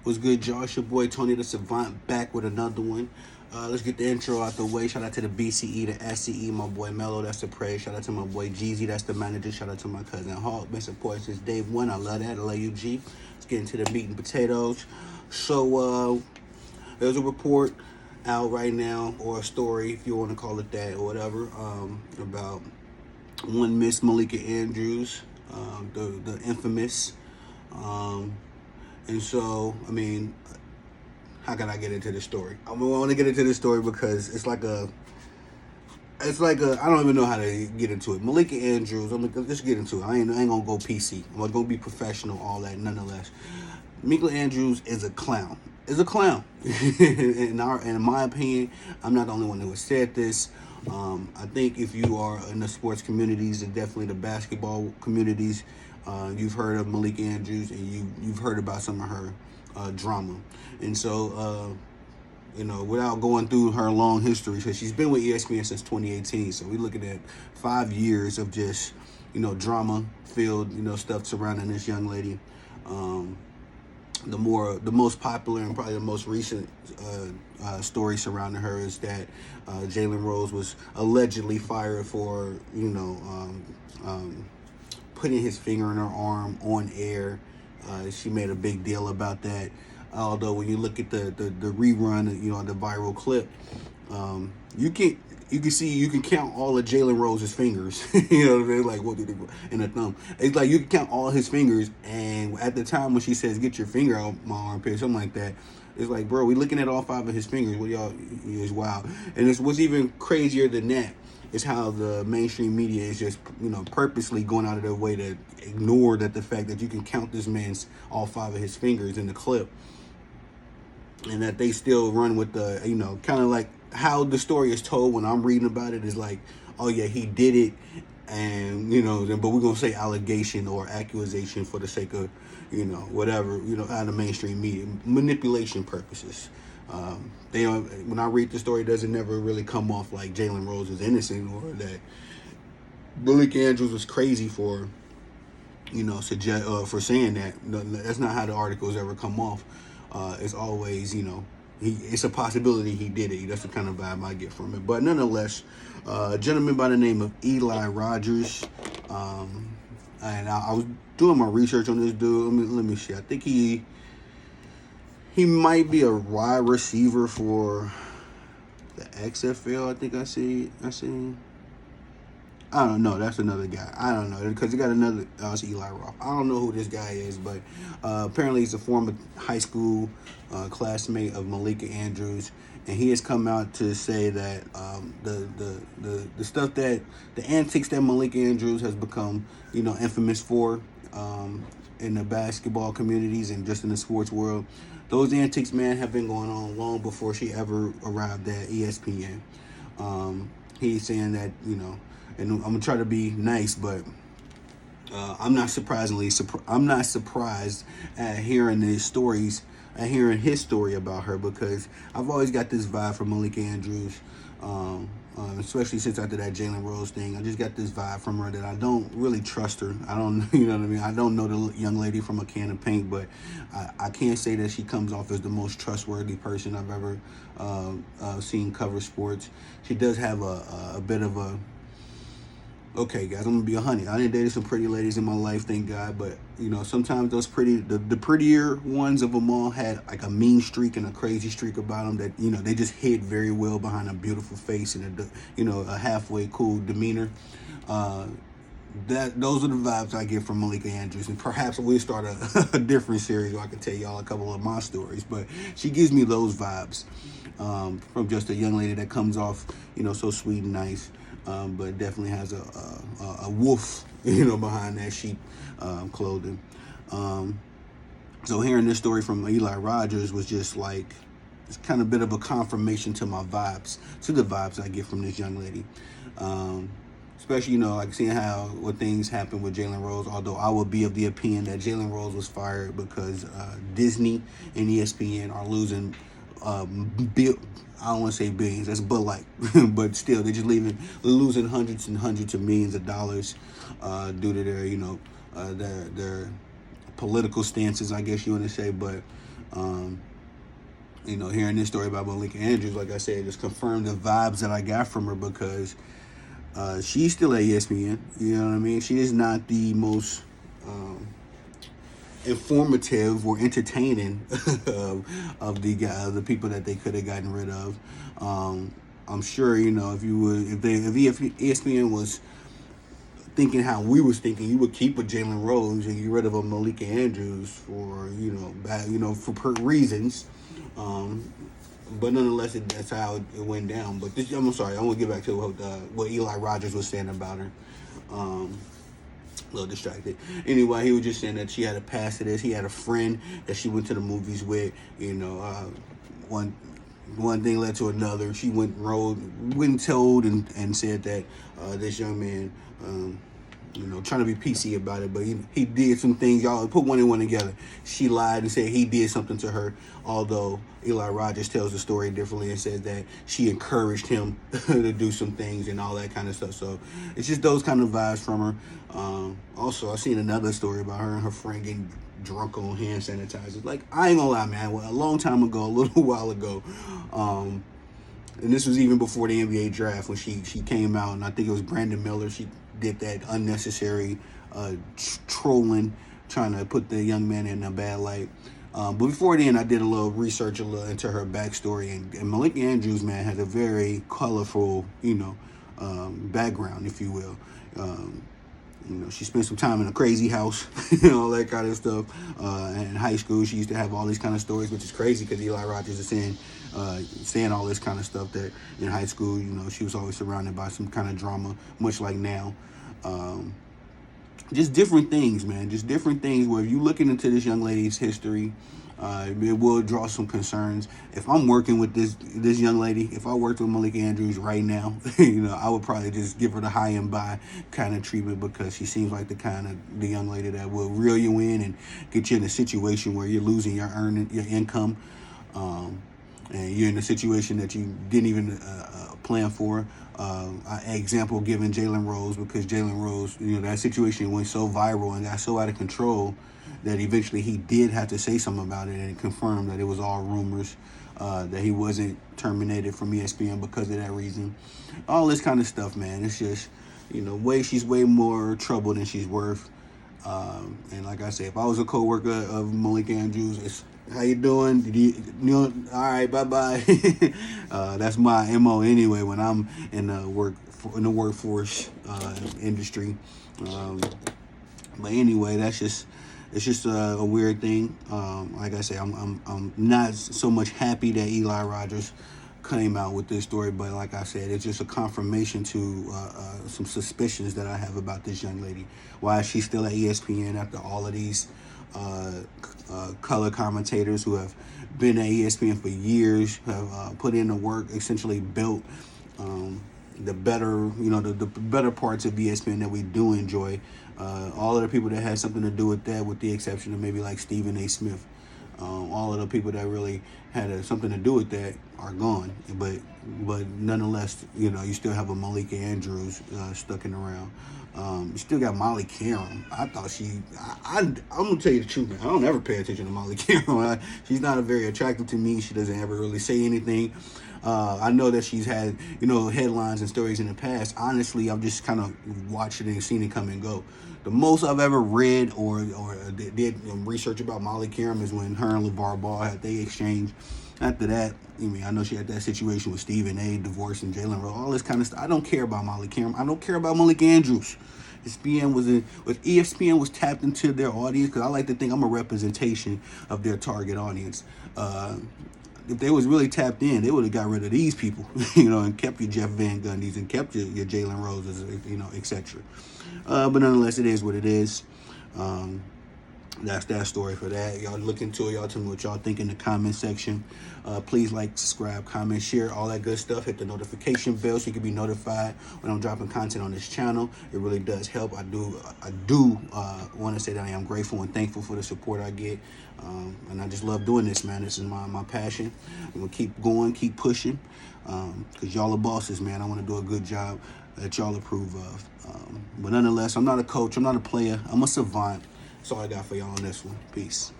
What's good, y'all? It's your boy Tony the Savant back with another one. Let's get the intro out the way. Shout out to the BCE, the SCE, my boy Mello, that's the praise. Shout out to my boy Jeezy, that's the manager. Shout out to my cousin Hawk. Been supporting since day one. I love that. I love you, G. Let's get into the meat and potatoes. So, there's a report out right now, or a story, if you want to call it that, or whatever, about one Miss Malika Andrews, the infamous. And so, I mean, how can I get into this story? I want to get into this story because it's like a, I don't even know how to get into it. Malika Andrews, let's get into it. I ain't gonna go PC. I'm gonna be professional, all that, nonetheless. Malika Andrews is a clown. In my opinion, I'm not the only one who has said this. I think if you are in the sports communities and definitely the basketball communities, you've heard of Malika Andrews and you've heard about some of her drama. And so, without going through her long history, because she's been with ESPN since 2018, so we're looking at 5 years of just, drama-filled, stuff surrounding this young lady. The most popular and probably the most recent story surrounding her is that Jalen Rose was allegedly fired for, putting his finger in her arm on air. She made a big deal about that. Although when you look at the rerun, the viral clip, you can count all of Jalen Rose's fingers. They're like, what do they do? And a thumb. It's like you can count all his fingers. And at the time when she says, "Get your finger out my armpit," something like that, it's like, bro, we looking at all 5 of his fingers. What y'all is wild. And what's even crazier than that is how the mainstream media is just, purposely going out of their way to ignore the fact that you can count this man's all 5 of his fingers in the clip. And that they still run with the, kind of like how the story is told when I'm reading about it is like, oh yeah, he did it. And, but we're going to say allegation or accusation for the sake of, whatever, out of the mainstream media, manipulation purposes. When I read the story, it doesn't never really come off like Jalen Rose is innocent or that Malika Andrews was crazy for, for saying that. No, that's not how the articles ever come off. It's always, it's a possibility he did it. That's the kind of vibe I get from it. But nonetheless, a gentleman by the name of Eli Rogers, and I was doing my research on this dude. Let me see. I think he might be a wide receiver for the XFL. I think I see. I don't know. That's another guy. I don't know because he got another. It's Eli Roth. I don't know who this guy is, but apparently he's a former high school classmate of Malika Andrews, and he has come out to say that the stuff that the antics that Malika Andrews has become, infamous for in the basketball communities and just in the sports world. Those antics, man, have been going on long before she ever arrived at ESPN. He's saying that, and I'm gonna try to be nice, but I'm not surprised at hearing these stories, at hearing his story about her, because I've always got this vibe from Malika Andrews, especially since after that Jalen Rose thing. I just got this vibe from her that I don't really trust her. I don't, you know what I mean? I don't know the young lady from a can of paint, but I can't say that she comes off as the most trustworthy person I've ever seen cover sports. She does have a bit of a, okay, guys, I'm gonna be 100. I didn't date some pretty ladies in my life, thank God. But sometimes those the prettier ones of them all had like a mean streak and a crazy streak about them that they just hid very well behind a beautiful face and a halfway cool demeanor. Those are the vibes I get from Malika Andrews, and perhaps we'll start a different series where I can tell y'all a couple of my stories. But she gives me those vibes from just a young lady that comes off so sweet and nice. But definitely has a wolf, behind that sheep clothing. So hearing this story from Eli Rogers was just like, it's kind of a bit of a confirmation to the vibes I get from this young lady. Especially, like seeing what things happen with Jalen Rose, although I would be of the opinion that Jalen Rose was fired because Disney and ESPN are losing I don't want to say billions, that's Bud Light, but still, they're losing hundreds and hundreds of millions of dollars due to their, their political stances, I guess you want to say. But Hearing this story about Malika Andrews, like I said, just confirmed the vibes that I got from her, because she's still at ESPN. You know what I mean? She is not the most informative or entertaining of the people that they could have gotten rid of. I'm sure, if ESPN was thinking how we was thinking, you would keep a Jalen Rose and get rid of a Malika Andrews for reasons. But nonetheless, that's how it went down. But I'm sorry, I want to get back to what Eli Rogers was saying about her. A little distracted. Anyway, he was just saying that she had a past to this. He had a friend that she went to the movies with. One thing led to another. She went and told and said that this young man, trying to be PC about it, but he did some things. Y'all put one and one together. She lied and said he did something to her, although Eli Rogers tells the story differently and says that she encouraged him to do some things and all that kind of stuff. So it's just those kind of vibes from her. Also, I seen another story about her and her friend getting drunk on hand sanitizer. Like, I ain't gonna lie, man. A long time ago, a little while ago, and this was even before the NBA draft, when she came out, and I think it was Brandon Miller. She did that unnecessary trolling, trying to put the young man in a bad light. But before then, I did a little research into her backstory, and Malika Andrews, man, has a very colorful, background, if you will. She spent some time in a crazy house, all that kind of stuff. And in high school, she used to have all these kind of stories, which is crazy because Eli Rogers is saying all this kind of stuff, that in high school, she was always surrounded by some kind of drama, much like now. Just different things, man. Just different things where if you're looking into this young lady's history, it will draw some concerns. If I'm working with this young lady, if I worked with Malika Andrews right now, I would probably just give her the high and by kind of treatment, because she seems like the young lady that will reel you in and get you in a situation where you're losing your income, and you're in a situation that you didn't even plan for. Example given Jalen Rose, because Jalen Rose, that situation went so viral and got so out of control that eventually he did have to say something about it, and it confirmed that it was all rumors, that he wasn't terminated from ESPN because of that reason. All this kind of stuff, man. It's just, she's way more trouble than she's worth. And like I said, if I was a co-worker of Malika Andrews, it's, how you doing? All right, bye-bye. That's my MO anyway when I'm in the workforce industry. But anyway, it's just a weird thing. Like I say, I'm not so much happy that Eli Rogers came out with this story, but like I said, it's just a confirmation to some suspicions that I have about this young lady. Why is she still at ESPN after all of these color commentators who have been at ESPN for years, have put in the work, essentially built the better, the better parts of ESPN that we do enjoy. All of the people that had something to do with that, with the exception of maybe like Stephen A. Smith, all of the people that really had something to do with that are gone. But nonetheless, you still have a Malika Andrews stuck in around. You still got Molly Carum. I thought I'm gonna tell you the truth, man. I don't ever pay attention to Molly Carum. She's not very attractive to me. She doesn't ever really say anything. I know that she's had, headlines and stories in the past. Honestly, I've just kind of watched it and seen it come and go. The most I've ever read or did research about Molly Carum is when her and LeVar Ball had they exchange. After that, I know she had that situation with Stephen A. divorce and Jalen Rose, all this kind of stuff. I don't care about Molly Carum. I don't care about Malika Andrews. ESPN was tapped into their audience, because I like to think I'm a representation of their target audience. If they was really tapped in, they would have got rid of these people, and kept your Jeff Van Gundy's and kept your Jalen Roses, etc. But nonetheless, it is what it is. That's that story for that. Y'all look into it. Y'all tell me what y'all think in the comment section. Please like, subscribe, comment, share, all that good stuff. Hit the notification bell so you can be notified when I'm dropping content on this channel. It really does help. I do want to say that I am grateful and thankful for the support I get. And I just love doing this, man. This is my passion. I'm going to keep going, keep pushing. Because y'all are bosses, man. I want to do a good job that y'all approve of. But nonetheless, I'm not a coach. I'm not a player. I'm a savant. That's all I got for y'all on this one. Peace.